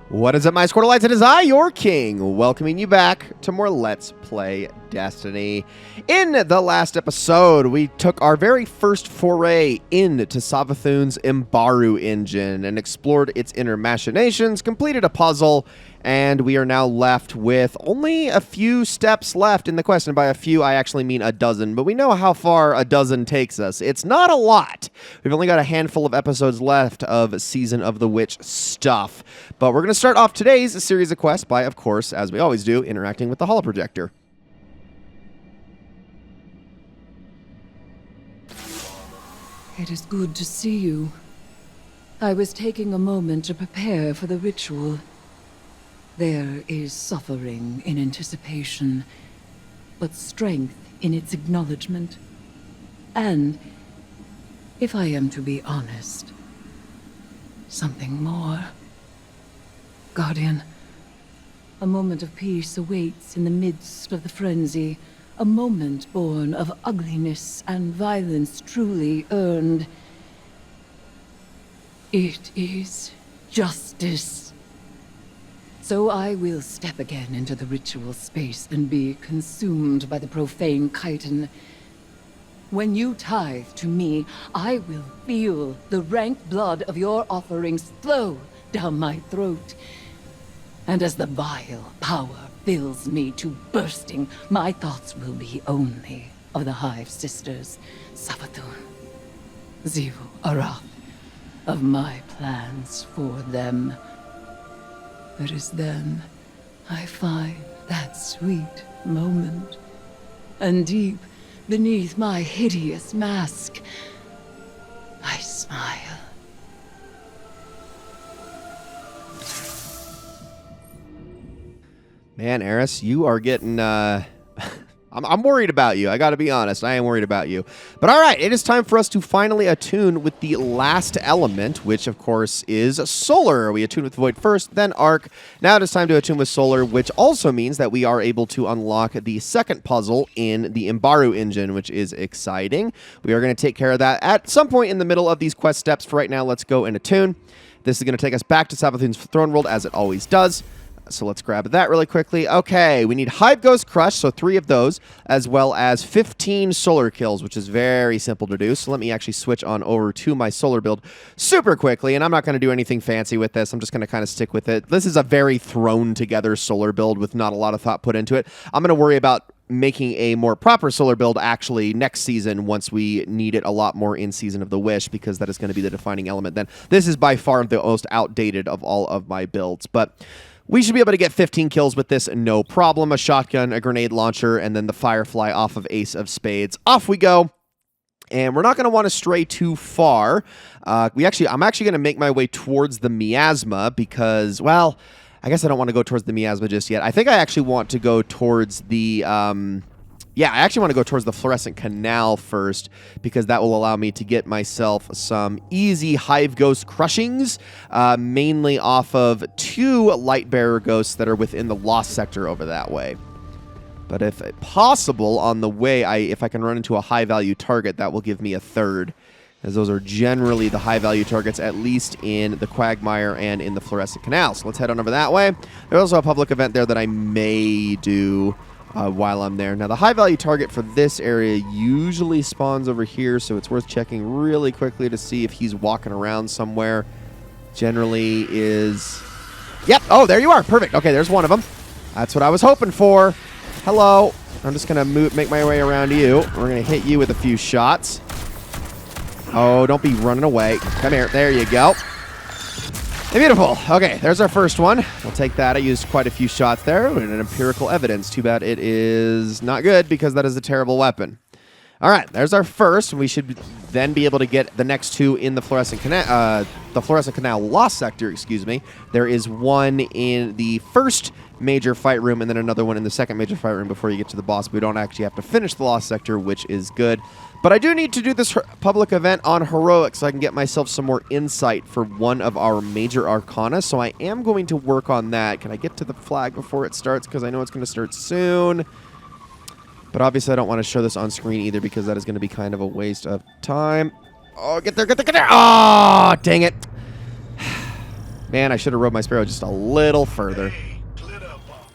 What is up, my Squirtleites? It is I, your king, welcoming you back to more Let's Play Destiny. In the last episode, we took our very first foray into Savathun's Mbaru engine and explored its inner machinations, completed a puzzle, and we are now left with only a few steps left in the quest. And by a few, I actually mean a dozen, but we know how far a dozen takes us. It's not a lot. We've only got a handful of episodes left of Season of the Witch stuff. But we're going to start off today's series of quests by, of course, as we always do, interacting with the holoprojector. It is good to see you. I was taking a moment to prepare for the ritual. There is suffering in anticipation, but strength in its acknowledgement. And, if I am to be honest, something more. Guardian, a moment of peace awaits in the midst of the frenzy, a moment born of ugliness and violence truly earned. It is justice. So I will step again into the ritual space and be consumed by the profane chitin. When you tithe to me, I will feel the rank blood of your offerings flow down my throat. And as the vile power fills me to bursting, my thoughts will be only of the Hive Sisters, Savathun, Zivu, Arath, of my plans for them. It is then I find that sweet moment, and deep beneath my hideous mask, I smile. Man, Eris, you are getting, I'm worried about you. I gotta be honest. I am worried about you. But all right, it is time for us to finally attune with the last element, which, of course, is solar. We attune with Void first, then Arc. Now it is time to attune with solar, which also means that we are able to unlock the second puzzle in the Mbaru engine, which is exciting. We are going to take care of that at some point in the middle of these quest steps. For right now, let's go and attune. This is going to take us back to Savathun's throne world, as it always does. So let's grab that really quickly. Okay, we need Hive Ghost Crush, so 3 of those, as well as 15 solar kills, which is very simple to do. So let me actually switch on over to my solar build super quickly, and I'm not going to do anything fancy with this. I'm just going to kind of stick with it. This is a very thrown-together solar build with not a lot of thought put into it. I'm going to worry about making a more proper solar build actually next season once we need it a lot more in Season of the Wish, because that is going to be the defining element then. This is by far the most outdated of all of my builds, but we should be able to get 15 kills with this, no problem. A shotgun, a grenade launcher, and then the Firefly off of Ace of Spades. Off we go. And we're not going to want to stray too far. I'm actually going to make my way towards the miasma because, well, I guess I don't want to go towards the miasma just yet. I think I actually want to go towards the I actually want to go towards the fluorescent canal first, because that will allow me to get myself some easy Hive Ghost crushings, mainly off of 2 light bearer ghosts that are within the lost sector over that way. But if possible, on the way, if I can run into a high-value target, that will give me a third, as those are generally the high-value targets, at least in the Quagmire and in the fluorescent canal. So let's head on over that way. There's also a public event there that I may do while I'm there. Now, the high-value target for this area usually spawns over here, so it's worth checking really quickly to see if he's walking around somewhere. Generally is... Yep! Oh, there you are! Perfect! Okay, there's one of them. That's what I was hoping for. Hello! I'm just going to make my way around you. We're going to hit you with a few shots. Oh, don't be running away. Come here. There you go. Beautiful. Okay, there's our first one. We'll take that. I used quite a few shots there. And an empirical evidence. Too bad it is not good, because that is a terrible weapon. All right, there's our first. We should then be able to get the next 2 in the fluorescent canal lost sector. Excuse me. There is one in the first major fight room, and then another one in the second major fight room before you get to the boss. We don't actually have to finish the lost sector, which is good. But I do need to do this public event on Heroic so I can get myself some more insight for one of our major arcana. So I am going to work on that. Can I get to the flag before it starts? Because I know it's going to start soon. But obviously I don't want to show this on screen either, because that is going to be kind of a waste of time. Oh, get there, get there, get there! Oh, dang it. Man, I should have rode my Sparrow just a little further.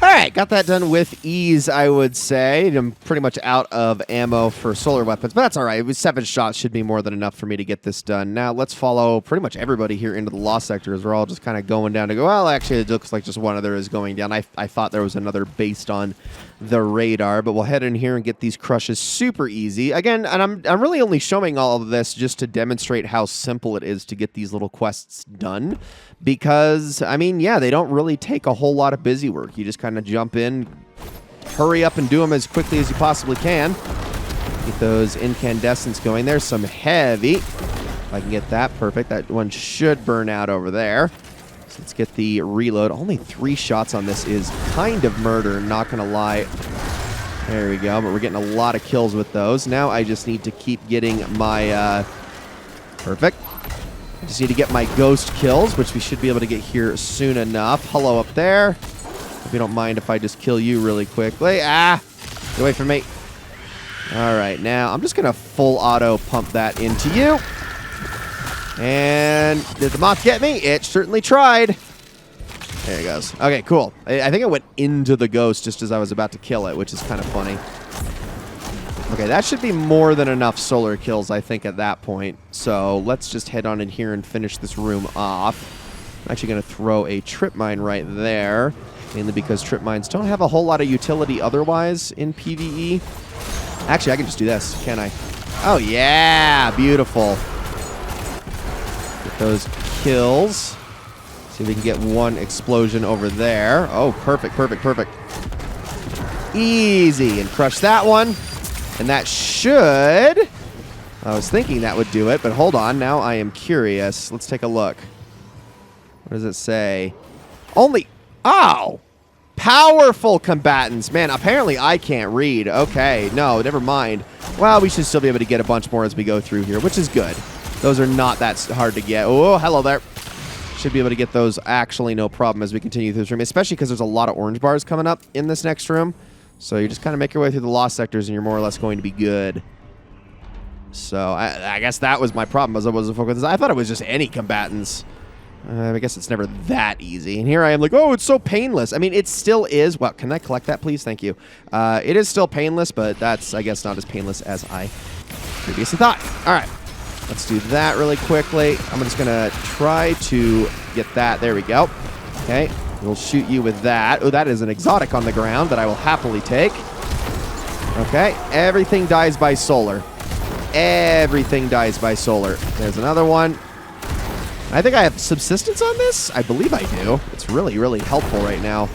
All right, got that done with ease, I would say. I'm pretty much out of ammo for solar weapons, but that's all right. 7 shots should be more than enough for me to get this done. Now, let's follow pretty much everybody here into the Lost Sectors. We're all just kind of going down to go, well, actually, it looks like just one other is going down. I thought there was another based on the radar, but we'll head in here and get these crushes super easy. Again, and I'm really only showing all of this just to demonstrate how simple it is to get these little quests done. Because, I mean, yeah, they don't really take a whole lot of busy work. You just kind of jump in, hurry up and do them as quickly as you possibly can. Get those incandescents going. There's some heavy. If I can get that, perfect. That one should burn out over there. So let's get the reload. Only 3 shots on this is kind of murder, not going to lie. There we go, but we're getting a lot of kills with those. Now I just need to keep getting my... perfect. I just need to get my ghost kills, which we should be able to get here soon enough. Hello up there. If you don't mind if I just kill you really quickly. Ah! Get away from me. All right, now I'm just going to full auto pump that into you. And did the moth get me? It certainly tried. There it goes. Okay, cool. I think it went into the ghost just as I was about to kill it, which is kind of funny. Okay, that should be more than enough solar kills, I think, at that point. So let's just head on in here and finish this room off. I'm actually going to throw a trip mine right there, mainly because trip mines don't have a whole lot of utility otherwise in PvE. Actually, I can just do this, can't I? Oh, yeah! Beautiful. Get those kills. See if we can get one explosion over there. Oh, perfect, perfect, perfect. Easy. And crush that one. And that should... I was thinking that would do it, but hold on. Now I am curious. Let's take a look. What does it say? Only... Oh! Powerful combatants. Man, apparently I can't read. Okay, no, never mind. Well, we should still be able to get a bunch more as we go through here, which is good. Those are not that hard to get. Oh, hello there. Should be able to get those actually no problem as we continue through this room, especially because there's a lot of orange bars coming up in this next room. So you just kind of make your way through the Lost Sectors and you're more or less going to be good. So I guess that was my problem as I wasn't focused. I thought it was just any combatants. I guess it's never that easy. And here I am like, oh, it's so painless. I mean, it still is. Well, can I collect that, please? Thank you. It is still painless, but that's, I guess, not as painless as I previously thought. All right. Let's do that really quickly. I'm just going to try to get that. There we go. Okay. We'll shoot you with that. Oh, that is an exotic on the ground that I will happily take. Okay. Everything dies by solar. Everything dies by solar. There's another one. I think I have subsistence on this. I believe I do. It's really, really helpful right now.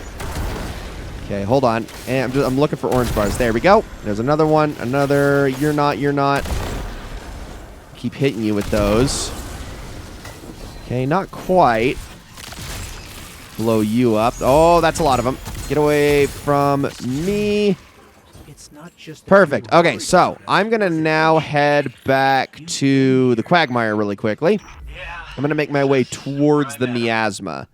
Okay, hold on. And I'm looking for orange bars. There we go. There's another one. Another. You're not. You're not. Keep hitting you with those. Okay, not quite. Blow you up. Oh, that's a lot of them. Get away from me. It's not just perfect. Okay, so I'm going to now head back to the Quagmire really quickly. I'm going to make my way towards the miasma.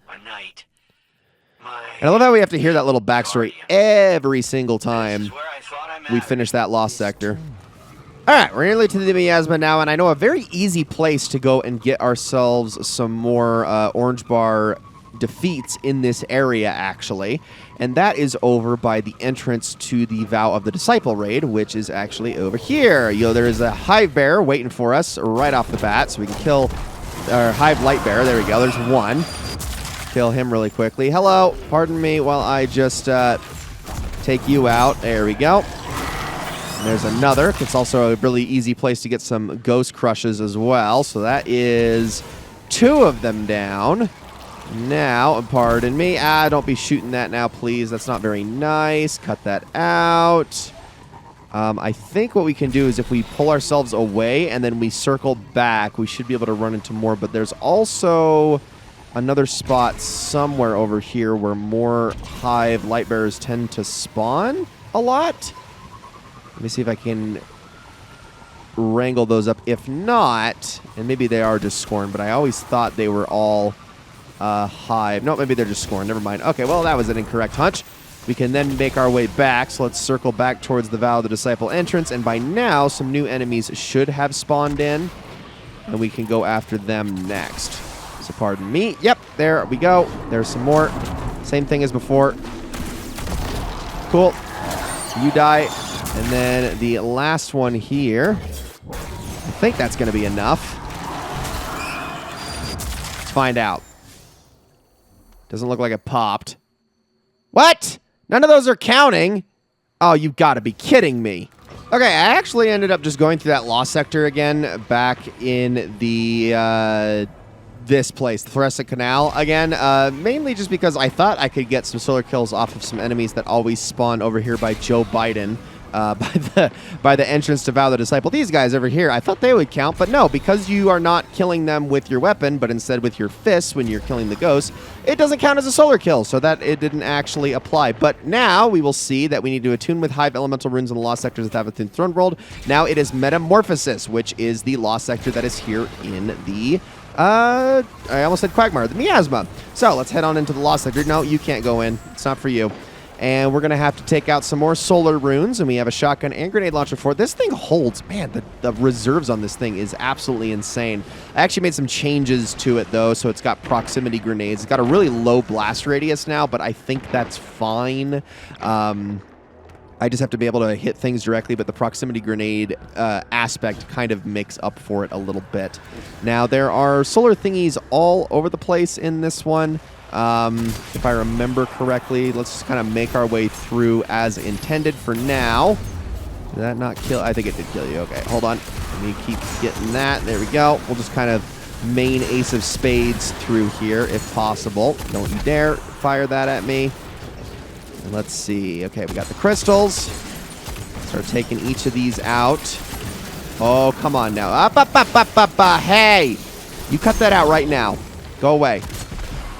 And I love how we have to hear that little backstory every single time we finish that Lost Sector. All right, we're nearly to the miasma now, and I know a very easy place to go and get ourselves some more orange bar defeats in this area, actually. And that is over by the entrance to the Vow of the Disciple raid, which is actually over here. There is a Hive Bear waiting for us right off the bat, so we can kill our Hive Light Bear. There we go. There's one. Kill him really quickly. Hello. Pardon me while I just take you out. There we go. And there's another. It's also a really easy place to get some ghost crushes as well. So that is 2 of them down. Now, pardon me. Don't be shooting that now, please. That's not very nice. Cut that out. I think what we can do is if we pull ourselves away and then we circle back, we should be able to run into more. But there's also another spot somewhere over here where more Hive Lightbearers tend to spawn a lot. Let me see if I can wrangle those up. If not, and maybe they are just Scorn, but I always thought they were all Hive. No, maybe they're just Scorn. Never mind. Okay, well, that was an incorrect hunch. We can then make our way back, so let's circle back towards the Vow of the Disciple entrance, and by now, some new enemies should have spawned in, and we can go after them next. So So pardon me. Yep, there we go. There's some more. Same thing as before. Cool. You die. And then the last one here. I think that's going to be enough. Let's find out. Doesn't look like it popped. What? None of those are counting? Oh, you've got to be kidding me. Okay, I actually ended up just going through that lost sector again back in the this place, the Thoracic Canal again, mainly just because I thought I could get some solar kills off of some enemies that always spawn over here by Joe Biden. By the entrance to Vow the Disciple. These guys over here, I thought they would count, but no, because you are not killing them with your weapon, but instead with your fists when you're killing the ghosts, it doesn't count as a solar kill, so that it didn't actually apply. But now we will see that we need to attune with Hive Elemental Runes in the Lost Sectors of Thavathun Throne World. Now it is Metamorphosis, which is the Lost Sector that is here in the I almost said Quagmire, the Miasma. So let's head on into the Lost Sector. No, you can't go in. It's not for you. And we're going to have to take out some more solar runes, and we have a shotgun and grenade launcher for it. This thing holds, man, the reserves on this thing is absolutely insane. I actually made some changes to it, though, so it's got proximity grenades. It's got a really low blast radius now, but I think that's fine. I just have to be able to hit things directly, but the proximity grenade aspect kind of makes up for it a little bit. Now, there are solar thingies all over the place in this one. If I remember correctly, let's just kind of make our way through as intended for now. Did that not kill? I think it did kill you. Okay, hold on. Let me keep getting that. There we go. We'll just kind of main Ace of Spades through here if possible. Don't you dare fire that at me. And let's see. Okay, we got the crystals. Start taking each of these out. Oh, come on now. Up, up, up, up, up, up. Hey! You cut that out right now. Go away.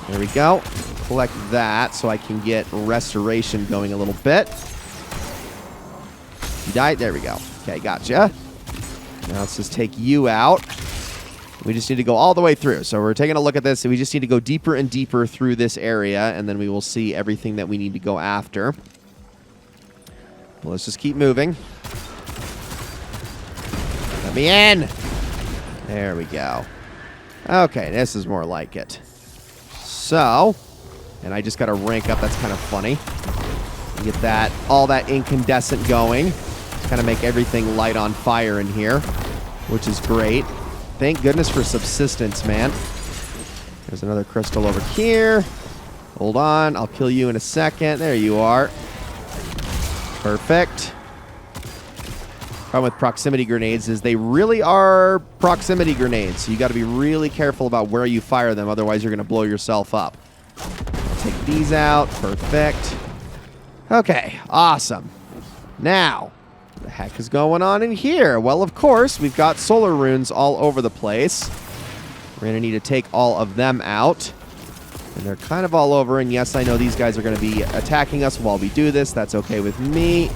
There we go. Collect that so I can get restoration going a little bit. You died? There we go. Okay, gotcha. Now let's just take you out. We just need to go all the way through. So we're taking a look at this, and we just need to go deeper and deeper through this area, and then we will see everything that we need to go after. Well, let's just keep moving. Let me in! There we go. Okay, this is more like it. So, and I just got to rank up. That's kind of funny. Get that, all that incandescent going. Kind of make everything light on fire in here, which is great. Thank goodness for subsistence, man. There's another crystal over here. Hold on, I'll kill you in a second. There you are. Perfect. Problem with proximity grenades is they really are proximity grenades. So you got to be really careful about where you fire them. Otherwise, you're going to blow yourself up. Take these out. Perfect. Okay, awesome. Now, what the heck is going on in here? Well, of course, we've got solar runes all over the place. We're going to need to take all of them out. And they're kind of all over. And yes, I know these guys are going to be attacking us while we do this. That's okay with me.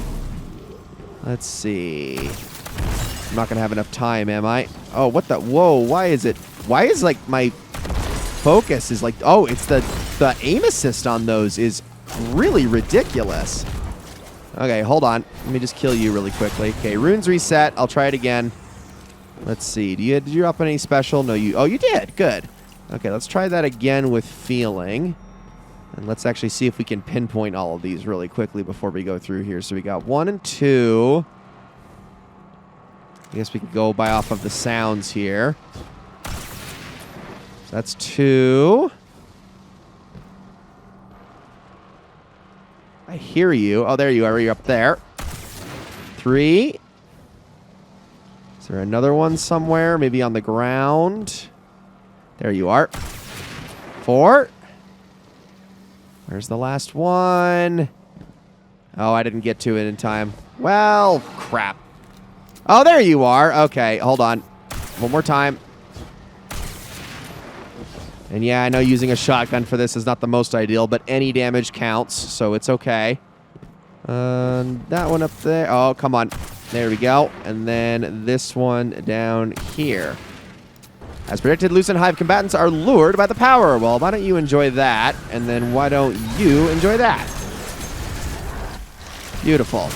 Let's see. I'm not going to have enough time, am I? Oh, what the? Whoa, why is it? Why is, like, my focus is like... Oh, it's the aim assist on those is really ridiculous. Okay, hold on. Let me just kill you really quickly. Okay, runes reset. I'll try it again. Let's see. Did you drop any special? No, you... Oh, you did. Good. Okay, let's try that again with feeling. And let's actually see if we can pinpoint all of these really quickly before we go through here. So we got 1 and 2. I guess we can go by off of the sounds here. So that's 2. I hear you. Oh, there you are. You're up there. 3. Is there another one somewhere? Maybe on the ground? There you are. 4. Where's the last one? Oh, I didn't get to it in time. Well, crap. Oh, there you are. Okay, hold on. One more time. And yeah, I know using a shotgun for this is not the most ideal, but any damage counts, so it's okay. That one up there. Oh, come on. There we go. And then this one down here. As predicted, Lucent Hive combatants are lured by the power. Well, why don't you enjoy that? And then why don't you enjoy that? Beautiful.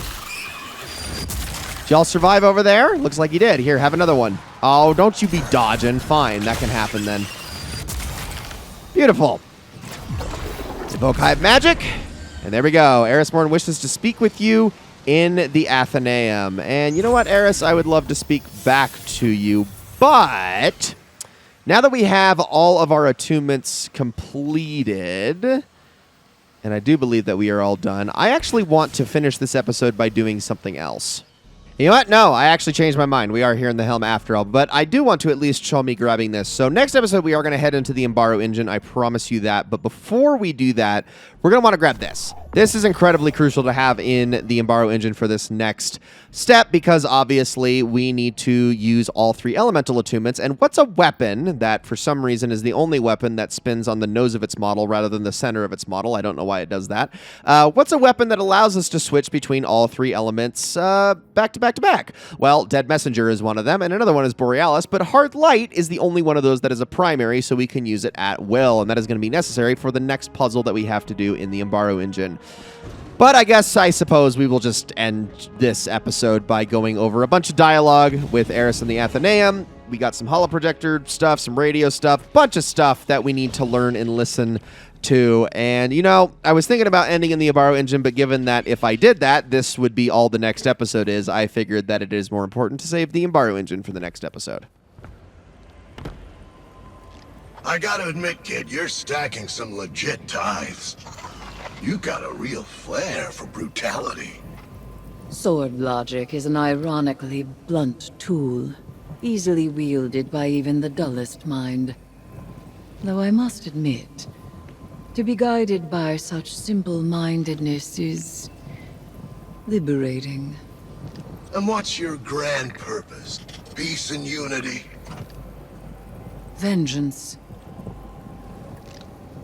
Did y'all survive over there? Looks like you did. Here, have another one. Oh, don't you be dodging. Fine, that can happen then. Beautiful. Evoke Hive Magic. And there we go. Eris Morn wishes to speak with you in the Athenaeum. And you know what, Eris? I would love to speak back to you, but now that we have all of our attunements completed, and I do believe that we are all done, I actually want to finish this episode by doing something else. You know what? No, I actually changed my mind. We are here in the helm after all, but I do want to at least show me grabbing this. So next episode, we are going to head into the Embaro engine. I promise you that. But before we do that, we're going to want to grab this. This is incredibly crucial to have in the Embaro engine for this next step because obviously we need to use all 3 elemental attunements. And what's a weapon that for some reason is the only weapon that spins on the nose of its model rather than the center of its model? I don't know why it does that. What's a weapon that allows us to switch between all 3 elements back to back to back? Well, Dead Messenger is one of them, and another one is Borealis, but Hard Light is the only one of those that is a primary, so we can use it at will, and that is going to be necessary for the next puzzle that we have to do in the Embaro engine. But I suppose we will just end this episode by going over a bunch of dialogue with Eris and the Athenaeum. We got some holoprojector stuff, some radio stuff, bunch of stuff that we need to learn and listen to. And, you know, I was thinking about ending in the Embaro engine, but given that if I did that, this would be all the next episode is, I figured that it is more important to save the Embaro engine for the next episode. I gotta admit, kid, you're stacking some legit tithes. You got a real flair for brutality. Sword logic is an ironically blunt tool, easily wielded by even the dullest mind. Though I must admit, to be guided by such simple-mindedness is liberating. And what's your grand purpose? Peace and unity? Vengeance.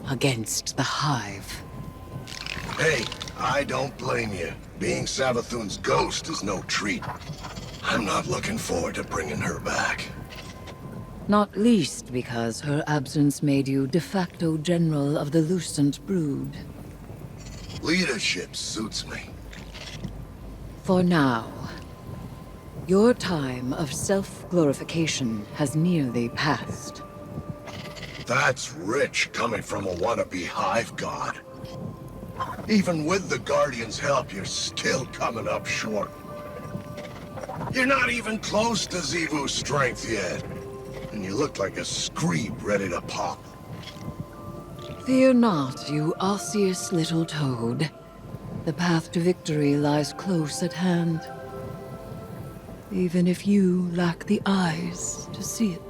Against the Hive. Hey, I don't blame you. Being Savathun's ghost is no treat. I'm not looking forward to bringing her back. Not least because her absence made you de facto general of the Lucent Brood. Leadership suits me. For now, your time of self-glorification has nearly passed. That's rich coming from a wannabe hive god. Even with the Guardian's help, you're still coming up short. You're not even close to Xivu's strength yet. And you look like a screep ready to pop. Fear not, you osseous little toad. The path to victory lies close at hand. Even if you lack the eyes to see it.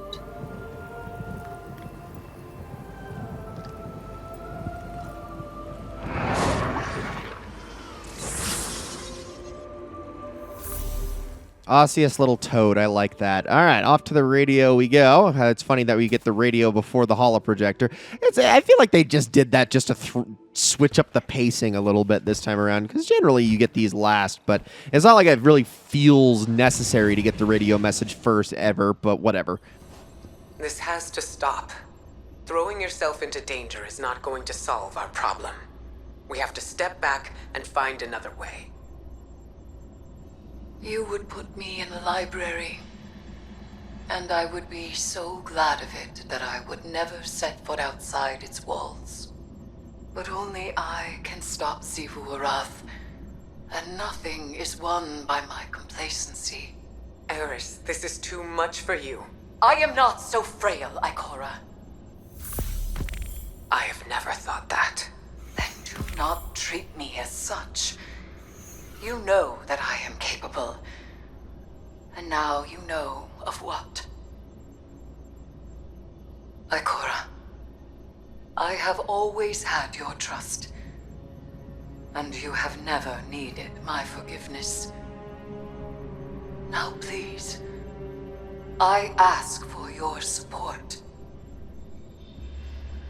Osseous little toad, I like that. All right, off to the radio we go. It's funny that we get the radio before the holoprojector. I feel like they just did that just to switch up the pacing a little bit this time around, because generally you get these last, but it's not like it really feels necessary to get the radio message first ever, but whatever. This has to stop. Throwing yourself into danger is not going to solve our problem. We have to step back and find another way. You would put me in the library, and I would be so glad of it that I would never set foot outside its walls. But only I can stop Xivu Arath, and nothing is won by my complacency. Eris, this is too much for you. I am not so frail, Ikora. I have never thought that. Then do not treat me as such. You know that I am capable. And now you know of what. Ikora, I have always had your trust. And you have never needed my forgiveness. Now please, I ask for your support.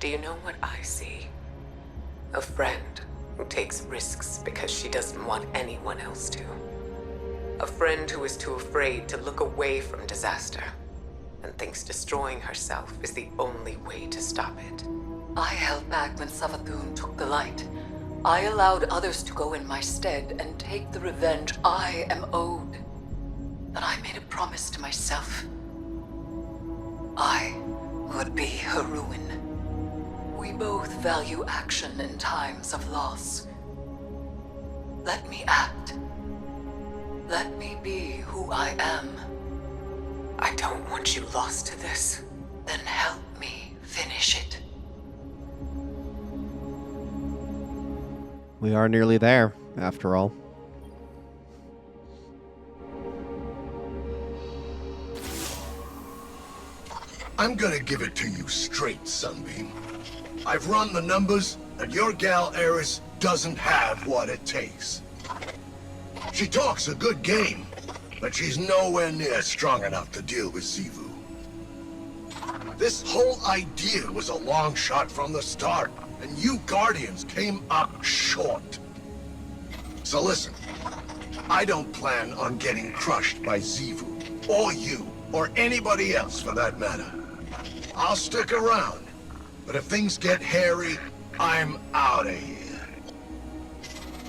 Do you know what I see? A friend who takes risks because she doesn't want anyone else to. A friend who is too afraid to look away from disaster and thinks destroying herself is the only way to stop it. I held back when Savathun took the light. I allowed others to go in my stead and take the revenge I am owed. But I made a promise to myself. I would be her ruin. We both value action in times of loss. Let me act. Let me be who I am. I don't want you lost to this. Then help me finish it. We are nearly there, after all. I'm gonna give it to you straight, Sunbeam. I've run the numbers, and your gal Eris doesn't have what it takes. She talks a good game, but she's nowhere near strong enough to deal with Xivu. This whole idea was a long shot from the start, and you Guardians came up short. So listen, I don't plan on getting crushed by Xivu, or you, or anybody else for that matter. I'll stick around, but if things get hairy, I'm out of here.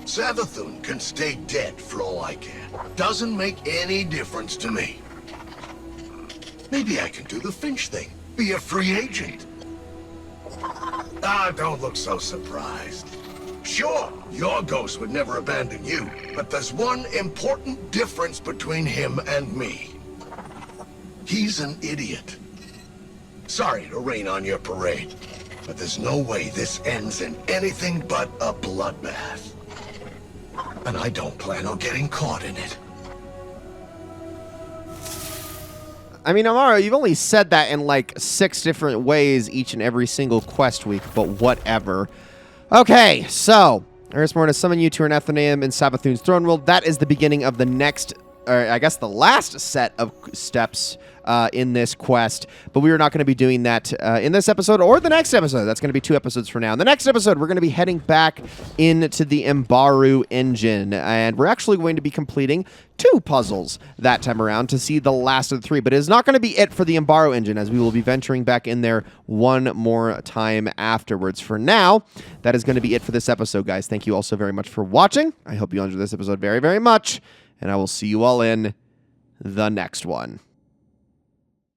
Savathun can stay dead for all I care. Doesn't make any difference to me. Maybe I can do the Finch thing. Be a free agent. Ah, don't look so surprised. Sure, your ghost would never abandon you, but there's one important difference between him and me. He's an idiot. Sorry to rain on your parade, but there's no way this ends in anything but a bloodbath. And I don't plan on getting caught in it. I mean, Amaro, you've only said that in like 6 different ways each and every single quest week, but whatever. Okay, so Eris Morn has summoned you to an Athenaeum in Savathun's throne world. That is the beginning of the next, or I guess the last set of steps in this quest, but we are not going to be doing that in this episode or the next episode. That's going to be 2 episodes from now. In the next episode, we're going to be heading back into the Mbaru engine, and we're actually going to be completing 2 puzzles that time around to see the last of the 3, but it is not going to be it for the Mbaru engine, as we will be venturing back in there one more time afterwards. For now, that is going to be it for this episode, guys. Thank you all so very much for watching. I hope you enjoyed this episode very, very much, and I will see you all in the next one.